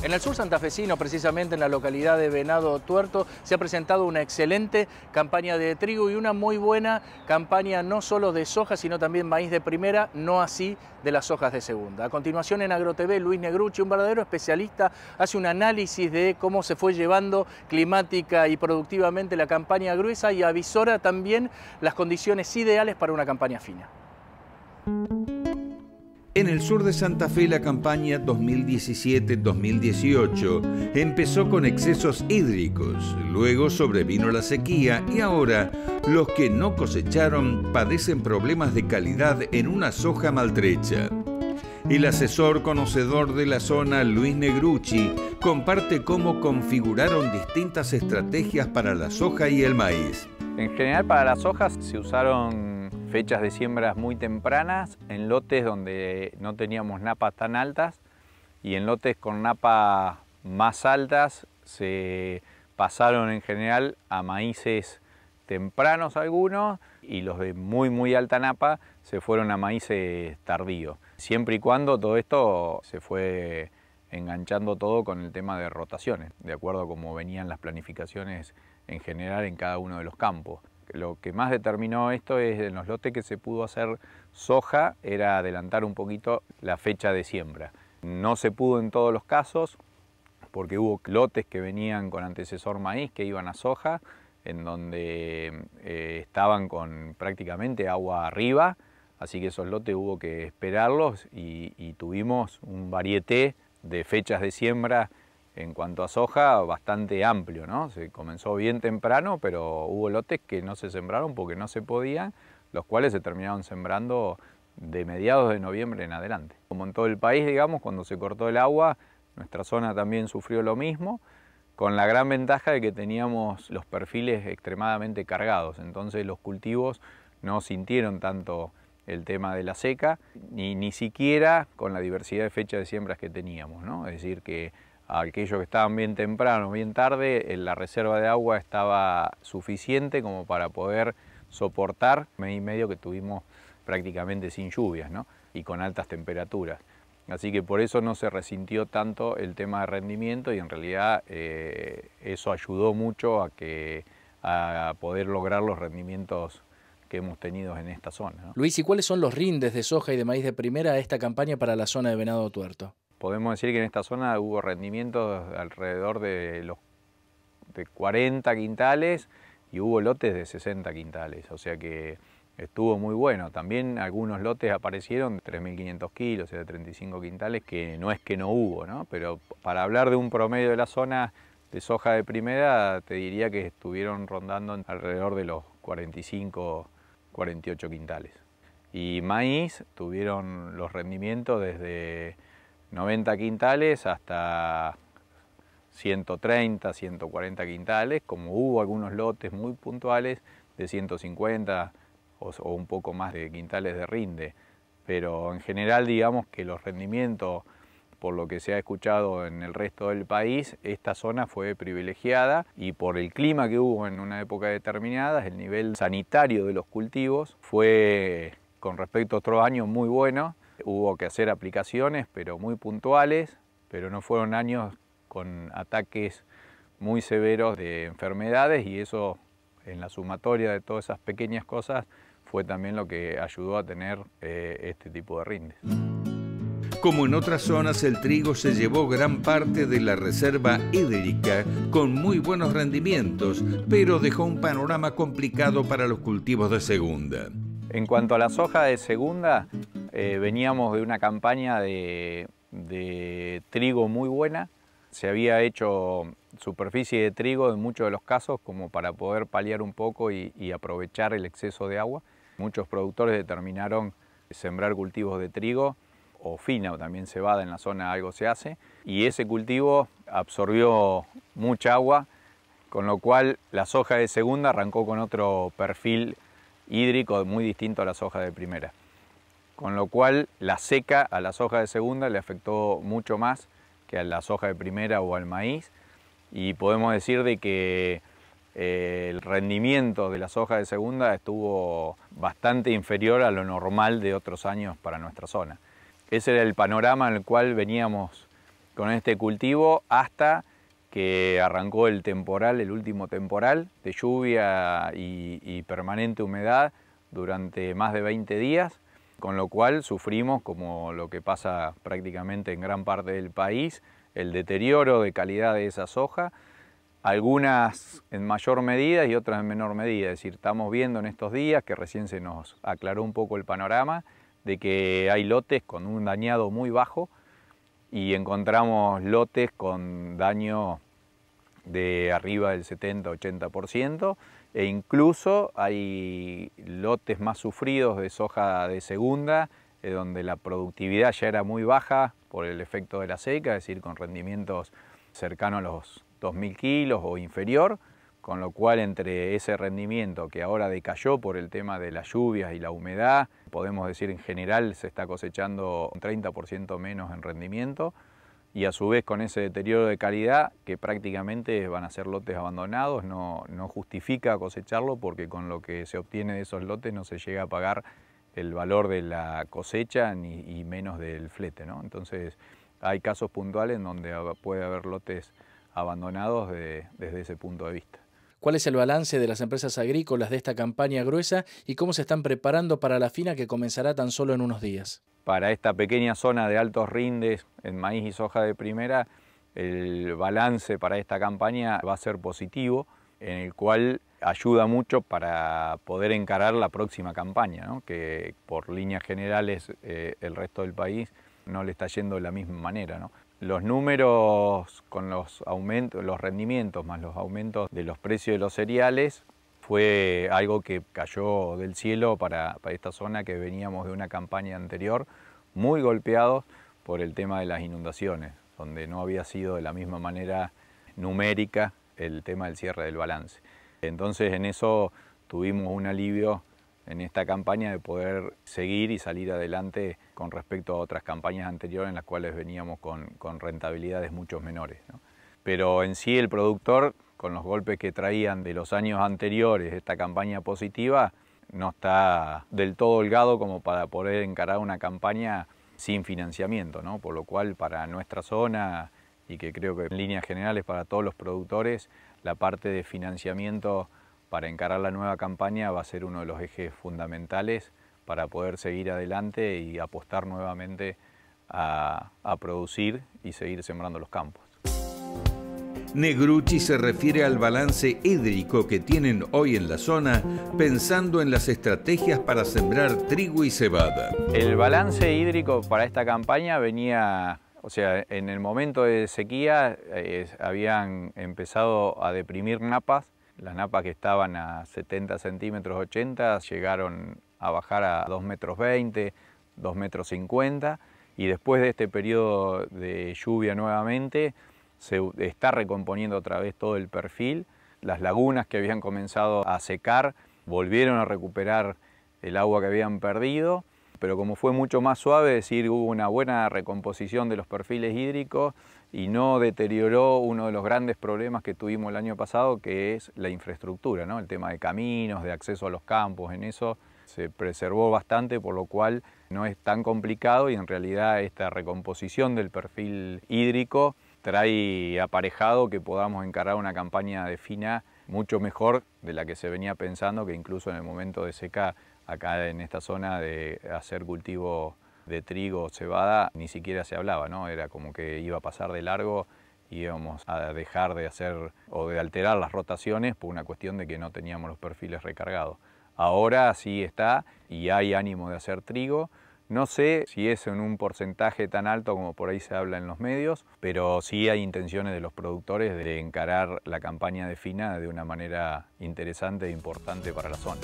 En el sur santafesino, precisamente en la localidad de Venado Tuerto, se ha presentado una excelente campaña de trigo y una muy buena campaña no solo de soja, sino también maíz de primera, no así de las sojas de segunda. A continuación en AgroTV, Luis Negrucci, un verdadero especialista, hace un análisis de cómo se fue llevando climática y productivamente la campaña gruesa y avisora también las condiciones ideales para una campaña fina. En el sur de Santa Fe la campaña 2017-2018 empezó con excesos hídricos, luego sobrevino la sequía y ahora los que no cosecharon padecen problemas de calidad en una soja maltrecha. El asesor conocedor de la zona, Luis Negrucci, comparte cómo configuraron distintas estrategias para la soja y el maíz. En general para las sojas se usaron fechas de siembras muy tempranas, en lotes donde no teníamos napas tan altas y en lotes con napas más altas se pasaron en general a maíces tempranos algunos y los de muy alta napa se fueron a maíces tardíos. Siempre y cuando todo esto se fue enganchando todo con el tema de rotaciones, de acuerdo a cómo venían las planificaciones en general en cada uno de los campos. Lo que más determinó esto es en los lotes que se pudo hacer soja, era adelantar un poquito la fecha de siembra. No se pudo en todos los casos, porque hubo lotes que venían con antecesor maíz que iban a soja, en donde estaban con prácticamente agua arriba, así que esos lotes hubo que esperarlos y tuvimos un varieté de fechas de siembra en cuanto a soja bastante amplio, ¿no? Se comenzó bien temprano, pero hubo lotes que no se sembraron porque no se podían, los cuales se terminaron sembrando de mediados de noviembre en adelante. Como en todo el país, digamos, cuando se cortó el agua, nuestra zona también sufrió lo mismo, con la gran ventaja de que teníamos los perfiles extremadamente cargados, entonces los cultivos no sintieron tanto el tema de la seca, ni siquiera con la diversidad de fechas de siembras que teníamos, ¿no? Es decir, que aquellos que estaban bien temprano, bien tarde, la reserva de agua estaba suficiente como para poder soportar mes y medio que tuvimos prácticamente sin lluvias, ¿no? Y con altas temperaturas. Así que por eso no se resintió tanto el tema de rendimiento y en realidad eso ayudó mucho a poder lograr los rendimientos que hemos tenido en esta zona, ¿no? Luis, ¿y cuáles son los rindes de soja y de maíz de primera a esta campaña para la zona de Venado Tuerto? Podemos decir que en esta zona hubo rendimientos alrededor de 40 quintales y hubo lotes de 60 quintales, o sea que estuvo muy bueno. También algunos lotes aparecieron de 3.500 kilos, o sea, de 35 quintales, que no es que no hubo, ¿no? Pero para hablar de un promedio de la zona de soja de primera, te diría que estuvieron rondando alrededor de los 45, 48 quintales. Y maíz tuvieron los rendimientos desde 90 quintales hasta 130, 140 quintales, como hubo algunos lotes muy puntuales de 150 o un poco más de quintales de rinde. Pero en general digamos que los rendimientos, por lo que se ha escuchado en el resto del país, esta zona fue privilegiada y por el clima que hubo en una época determinada, el nivel sanitario de los cultivos fue con respecto a otros años muy bueno. Hubo que hacer aplicaciones, pero muy puntuales, pero no fueron años con ataques muy severos de enfermedades y eso, en la sumatoria de todas esas pequeñas cosas, fue también lo que ayudó a tener este tipo de rindes. Como en otras zonas, el trigo se llevó gran parte de la reserva hídrica con muy buenos rendimientos, pero dejó un panorama complicado para los cultivos de segunda. En cuanto a la soja de segunda, veníamos de una campaña de trigo muy buena. Se había hecho superficie de trigo en muchos de los casos como para poder paliar un poco y aprovechar el exceso de agua. Muchos productores determinaron sembrar cultivos de trigo o fina o también cebada, en la zona algo se hace, y ese cultivo absorbió mucha agua, con lo cual la soja de segunda arrancó con otro perfil hídrico muy distinto a la soja de primera. Con lo cual la seca a la soja de segunda le afectó mucho más que a la soja de primera o al maíz, y podemos decir de que el rendimiento de la soja de segunda estuvo bastante inferior a lo normal de otros años para nuestra zona. Ese era el panorama en el cual veníamos con este cultivo hasta que arrancó el temporal, el último temporal de lluvia y permanente humedad durante más de 20 días, con lo cual sufrimos, como lo que pasa prácticamente en gran parte del país, el deterioro de calidad de esa soja, algunas en mayor medida y otras en menor medida. Es decir, estamos viendo en estos días, que recién se nos aclaró un poco el panorama, de que hay lotes con un dañado muy bajo y encontramos lotes con daño de arriba del 70-80%, e incluso hay lotes más sufridos de soja de segunda, donde la productividad ya era muy baja por el efecto de la seca, es decir, con rendimientos cercanos a los 2.000 kilos o inferior, con lo cual entre ese rendimiento que ahora decayó por el tema de las lluvias y la humedad, podemos decir en general se está cosechando un 30% menos en rendimiento, y a su vez con ese deterioro de calidad que prácticamente van a ser lotes abandonados, no justifica cosecharlo porque con lo que se obtiene de esos lotes no se llega a pagar el valor de la cosecha y menos del flete, ¿no? Entonces hay casos puntuales en donde puede haber lotes abandonados desde ese punto de vista. ¿Cuál es el balance de las empresas agrícolas de esta campaña gruesa y cómo se están preparando para la fina que comenzará tan solo en unos días? Para esta pequeña zona de altos rindes en maíz y soja de primera, el balance para esta campaña va a ser positivo, en el cual ayuda mucho para poder encarar la próxima campaña, ¿no? Que por líneas generales el resto del país no le está yendo de la misma manera, ¿no? Los números con los aumentos, los rendimientos más los aumentos de los precios de los cereales fue algo que cayó del cielo para esta zona, que veníamos de una campaña anterior muy golpeados por el tema de las inundaciones, donde no había sido de la misma manera numérica el tema del cierre del balance. Entonces en eso tuvimos un alivio en esta campaña de poder seguir y salir adelante con respecto a otras campañas anteriores en las cuales veníamos con rentabilidades mucho menores, ¿no? Pero en sí el productor, con los golpes que traían de los años anteriores, esta campaña positiva, no está del todo holgado como para poder encarar una campaña sin financiamiento, ¿no? Por lo cual para nuestra zona, y que creo que en líneas generales para todos los productores, la parte de financiamiento para encarar la nueva campaña va a ser uno de los ejes fundamentales para poder seguir adelante y apostar nuevamente a producir y seguir sembrando los campos. Negrucci se refiere al balance hídrico que tienen hoy en la zona, pensando en las estrategias para sembrar trigo y cebada. El balance hídrico para esta campaña venía, o sea, en el momento de sequía habían empezado a deprimir napas. Las napas que estaban a 70 centímetros 80 llegaron a bajar a 2,20 metros, 2,50 metros, y después de este periodo de lluvia nuevamente se está recomponiendo otra vez todo el perfil. Las lagunas que habían comenzado a secar volvieron a recuperar el agua que habían perdido, pero como fue mucho más suave, es decir, hubo una buena recomposición de los perfiles hídricos y no deterioró uno de los grandes problemas que tuvimos el año pasado, que es la infraestructura, ¿no? El tema de caminos, de acceso a los campos, en eso se preservó bastante, por lo cual no es tan complicado, y en realidad esta recomposición del perfil hídrico trae aparejado que podamos encarar una campaña de fina mucho mejor de la que se venía pensando, que incluso en el momento de seca acá en esta zona de hacer cultivo de trigo o cebada ni siquiera se hablaba, ¿no? Era como que iba a pasar de largo y íbamos a dejar de hacer o de alterar las rotaciones por una cuestión de que no teníamos los perfiles recargados. Ahora sí está y hay ánimo de hacer trigo. No sé si es en un porcentaje tan alto como por ahí se habla en los medios, pero sí hay intenciones de los productores de encarar la campaña de fina de una manera interesante e importante para la zona.